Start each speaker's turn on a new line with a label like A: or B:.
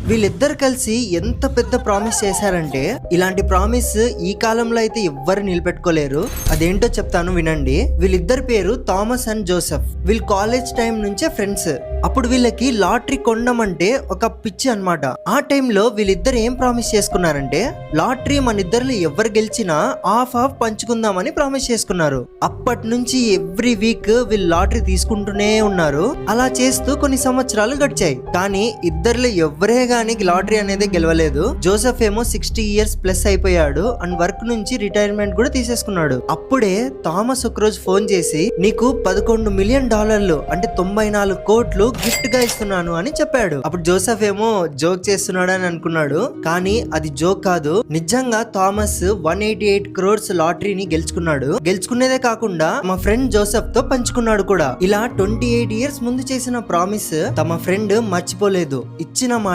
A: వీళ్ళిద్దరు కలిసి ఎంత పెద్ద ప్రామిస్ చేశారంటే ఇలాంటి ప్రామిస్ ఈ కాలంలో అయితే ఎవ్వరు నిలబెట్టుకోలేరు. అదేంటో చెప్తాను వినండి. వీళ్ళిద్దరి పేరు థామస్ అండ్ జోసెఫ్. వీళ్ళు కాలేజ్ టైం నుంచే ఫ్రెండ్స్. అప్పుడు వీళ్ళకి లాటరీ కొనడం ఒక పిచ్చి అన్నమాట. ఆ టైంలో వీళ్ళిద్దరు ఏం ప్రామిస్ చేసుకున్నారంటే లాటరీ మన ఇద్దరు ఎవరు గెలిచినా హాఫ్ పంచుకుందామని ప్రామిస్ చేసుకున్నారు. అప్పటి నుంచి ఎవ్రీ వీక్ వీళ్ళు లాటరీ తీసుకుంటూనే ఉన్నారు. అలా చేస్తూ కొన్ని సంవత్సరాలు గడిచాయి. కానీ ఇద్దరిలో ఎవరే గానీ లాటరీ అనేది గెలవలేదు. జోసెఫ్ ఏమో 60 years ప్లస్ అయిపోయాడు అండ్ వర్క్ నుంచి రిటైర్మెంట్ కూడా తీసేసుకున్నాడు. అప్పుడే థామస్ ఒక రోజు ఫోన్ చేసి నీకు $11 million అంటే 94 కోట్లు గిఫ్ట్ గా ఇస్తున్నాను అని చెప్పాడు. అప్పుడు జోసెఫ్ ఏమో జోక్ చేస్తున్నాడు అని అనుకున్నాడు. కానీ అది జోక్ కాదు. నిజంగా థామస్ 188 crores లాటరీని గెలుచుకున్నాడు. గెలుచుకునేదే కాకుండా మా ఫ్రెండ్ జోసెఫ్ తో పంచుకున్నాడు కూడా. ఇలా 28 years ముందు చేసిన ప్రామిస్ తమ ఫ్రెండ్ మర్చిపోలేదు. ఇచ్చిన మాట